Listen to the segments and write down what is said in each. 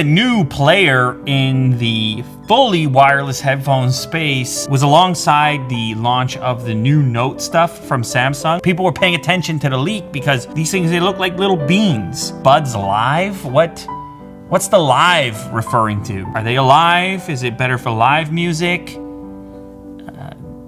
The new player in the fully wireless headphone space was alongside the launch of the new Note stuff from Samsung. People were paying attention to the leak because these things, they look like little beans. Buds Live? What's the live referring to? Are they alive? Is it better for live music?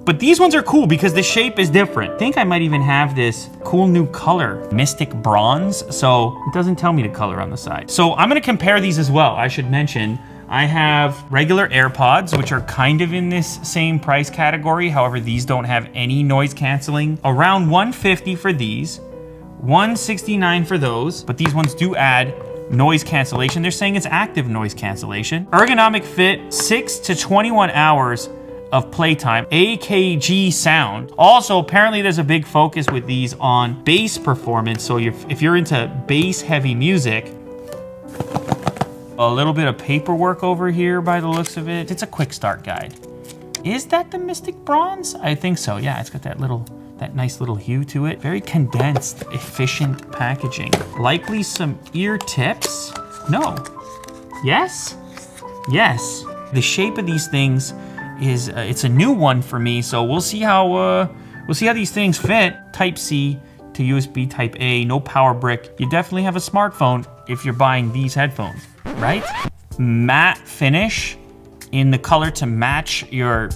But these ones are cool because the shape is different. I think I might even have this cool new color, Mystic Bronze. So it doesn't tell me the color on the side. So I'm gonna compare these as well. I should mention, I have regular AirPods, which are kind of in this same price category. However, these don't have any noise canceling. Around $150 for these, $169 for those, but these ones do add noise cancellation. They're saying it's active noise cancellation. Ergonomic fit, 6 to 21 hours of playtime, AKG sound. Also, apparently there's a big focus with these on bass performance. So if you're into bass heavy music, a little bit of paperwork over here by the looks of it. It's a quick start guide. Is that the Mystic Bronze? I think so, yeah, it's got that nice little hue to it. Very condensed, efficient packaging. Likely some ear tips. No. Yes? Yes. The shape of these things is it's a new one for me, so we'll see how these things fit. Type C to USB Type A, no power brick. You definitely have a smartphone if you're buying these headphones, right? Matte finish in the color to match your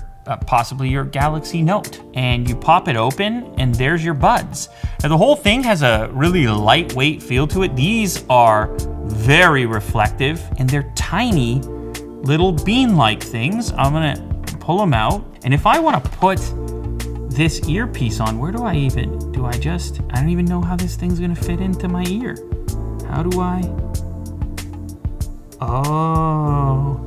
possibly your Galaxy Note, and you pop it open and there's your buds. Now the whole thing has a really lightweight feel to it. These are very reflective and they're tiny little bean-like things. I'm gonna pull them out, and if I want to put this earpiece on, where do I don't even know how this thing's gonna fit into my ear. How do I? Oh,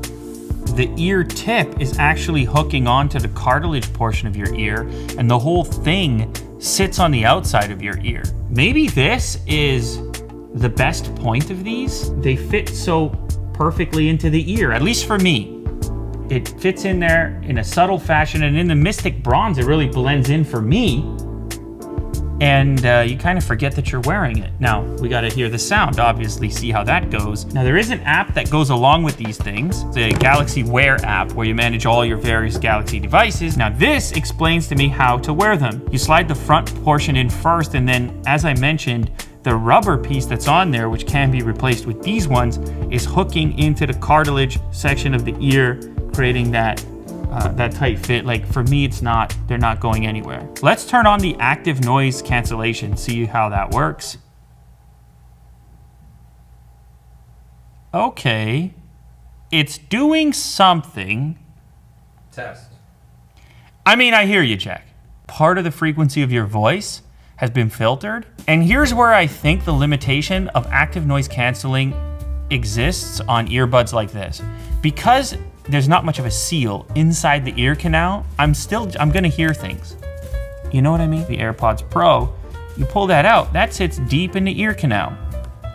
the ear tip is actually hooking onto the cartilage portion of your ear, and the whole thing sits on the outside of your ear. Maybe this is the best point of these. They fit so perfectly into the ear, at least for me. It fits in there in a subtle fashion, and in the Mystic Bronze, it really blends in for me. And you kind of forget that you're wearing it. Now, we gotta hear the sound, obviously, see how that goes. Now, there is an app that goes along with these things. It's a Galaxy Wear app where you manage all your various Galaxy devices. Now, this explains to me how to wear them. You slide the front portion in first, and then, as I mentioned, the rubber piece that's on there, which can be replaced with these ones, is hooking into the cartilage section of the ear, creating that tight fit. Like for me, they're not going anywhere. Let's turn on the active noise cancellation, see how that works. Okay, it's doing something. Test. I mean, I hear you, Jack. Part of the frequency of your voice has been filtered. And here's where I think the limitation of active noise canceling exists on earbuds like this. Because there's not much of a seal inside the ear canal, I'm gonna hear things. You know what I mean? The AirPods Pro, you pull that out, that sits deep in the ear canal.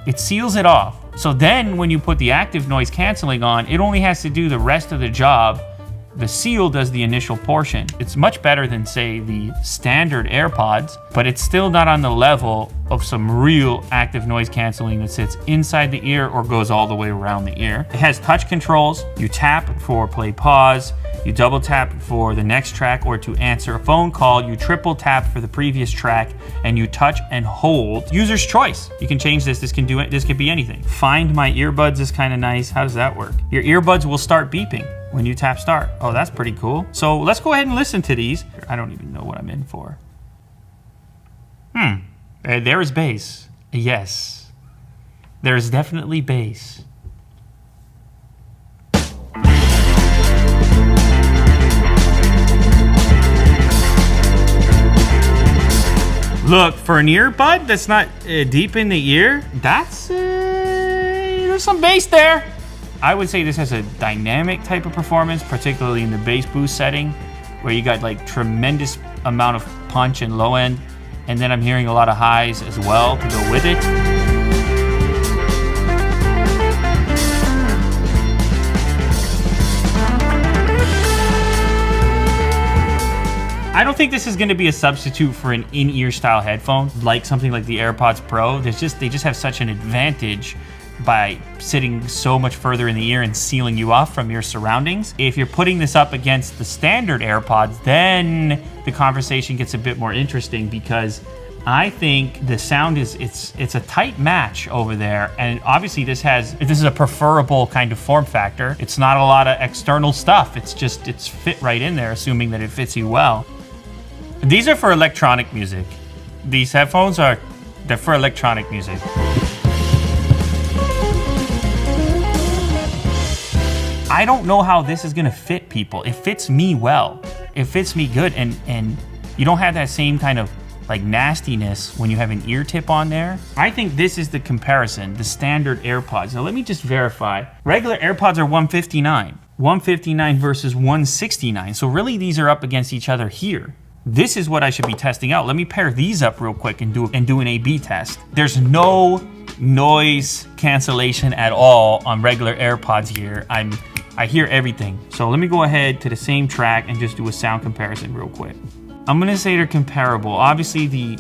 It seals it off. So then when you put the active noise canceling on, it only has to do the rest of the job. The seal does the initial portion. It's much better than, say, the standard AirPods, but it's still not on the level of some real active noise canceling that sits inside the ear or goes all the way around the ear. It has touch controls. You tap for play pause, you double tap for the next track, or to answer a phone call, you triple tap for the previous track, and you touch and hold. User's choice. You can change this. This can be anything. Find my earbuds is kind of nice. How does that work? Your earbuds will start beeping when you tap start. Oh, that's pretty cool. So let's go ahead and listen to these. I don't even know what I'm in for. There is bass. Yes. There is definitely bass. Look, for an earbud that's not deep in the ear, there's some bass there. I would say this has a dynamic type of performance, particularly in the bass boost setting, where you got like tremendous amount of punch and low end, and then I'm hearing a lot of highs as well to go with it. I don't think this is going to be a substitute for an in-ear style headphone, like something like the AirPods Pro. They just have such an advantage by sitting so much further in the ear and sealing you off from your surroundings. If you're putting this up against the standard AirPods, then the conversation gets a bit more interesting, because I think the sound it's a tight match over there, and obviously this is a preferable kind of form factor. It's not a lot of external stuff. It's fit right in there, assuming that it fits you well. These are for electronic music. These headphones they're for electronic music. I don't know how this is gonna fit people. It fits me well. It fits me good, and you don't have that same kind of like nastiness when you have an ear tip on there. I think this is the comparison, the standard AirPods. Now let me just verify. Regular AirPods are $159. $159 versus $169. So really these are up against each other here. This is what I should be testing out. Let me pair these up real quick and do an A/B test. There's no noise cancellation at all on regular AirPods here. I hear everything. So let me go ahead to the same track and just do a sound comparison real quick. I'm gonna say they're comparable. Obviously the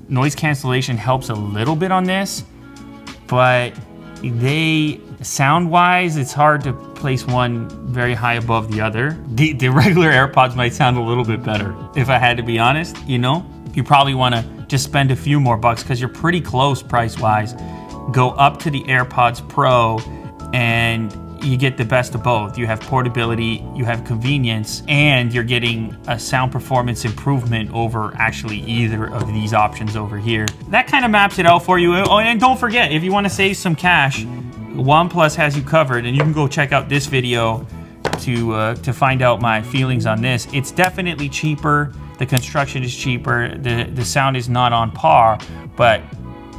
noise cancellation helps a little bit on this, but sound-wise, it's hard to place one very high above the other. The regular AirPods might sound a little bit better, if I had to be honest, you know? You probably wanna just spend a few more bucks because you're pretty close price-wise. Go up to the AirPods Pro and you get the best of both. You have portability, you have convenience, and you're getting a sound performance improvement over actually either of these options over here. That kind of maps it out for you. Oh, and don't forget, if you want to save some cash, OnePlus has you covered, and you can go check out this video to find out my feelings on this. It's definitely cheaper. The construction is cheaper. The sound is not on par, but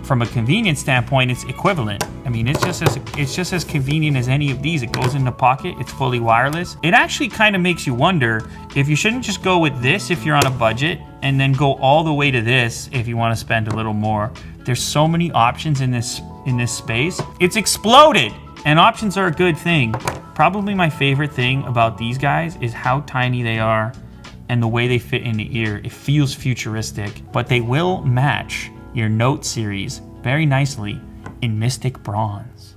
from a convenience standpoint, it's equivalent. I mean, it's just as convenient as any of these. It goes in the pocket, it's fully wireless. It actually kind of makes you wonder if you shouldn't just go with this if you're on a budget, and then go all the way to this if you want to spend a little more. There's so many options in this space. It's exploded, and options are a good thing. Probably my favorite thing about these guys is how tiny they are and the way they fit in the ear. It feels futuristic, but they will match your Note series very nicely in Mystic Bronze.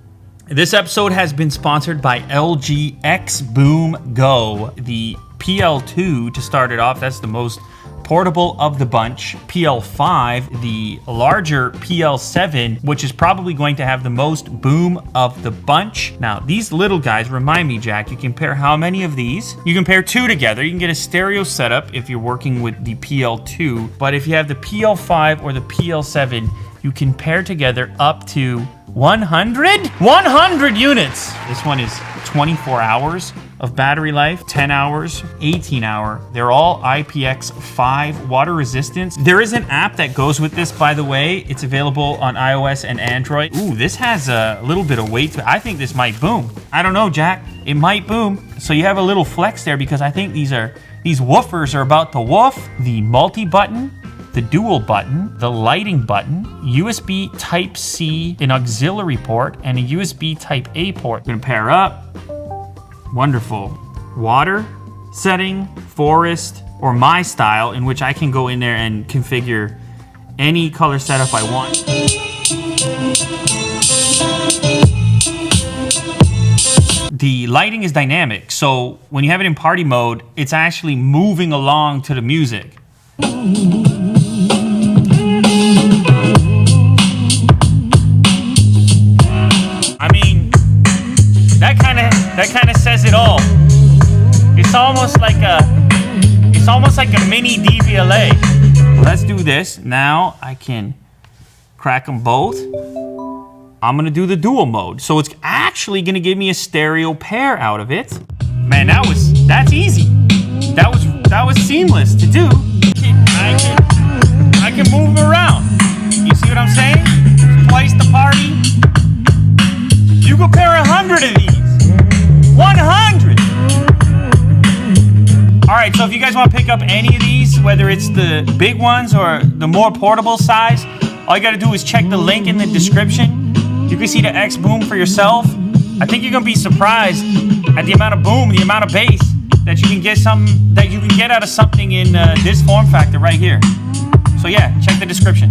This episode has been sponsored by LG X Boom Go, the PL2 to start it off. That's the most portable of the bunch. PL5, the larger PL7, which is probably going to have the most boom of the bunch. Now, these little guys remind me, Jack, you can pair how many of these? You can pair two together. You can get a stereo setup if you're working with the PL2, but if you have the PL5 or the PL7, you can pair together up to 100 units. This one is 24 hours of battery life, 10 hours, 18 hour. They're all IPX5 water resistance. There is an app that goes with this, by the way. It's available on iOS and Android. Ooh, this has a little bit of weight to it. I think this might boom. I don't know, Jack. It might boom. So you have a little flex there because I think these woofers are about to woof. The multi-button, the dual button, the lighting button, USB Type-C, an auxiliary port, and a USB Type-A port. I'm gonna pair up. Wonderful. Water setting, forest, or my style, in which I can go in there and configure any color setup I want. The lighting is dynamic, so when you have it in party mode, it's actually moving along to the music. I mean, that kind of says it all. It's almost like a mini DVLA. Let's do this. Now I can crack them both. I'm gonna do the dual mode. So it's actually gonna give me a stereo pair out of it. Man, that's easy. That was seamless to do. I can move them around. You see what I'm saying? Twice the party. You can pair 100 of these. 100! All right, so if you guys want to pick up any of these, whether it's the big ones or the more portable size, all you got to do is check the link in the description. You can see the X Boom for yourself. I think you're going to be surprised at the amount of boom, the amount of bass that you can get out of something in this form factor right here. So yeah, check the description.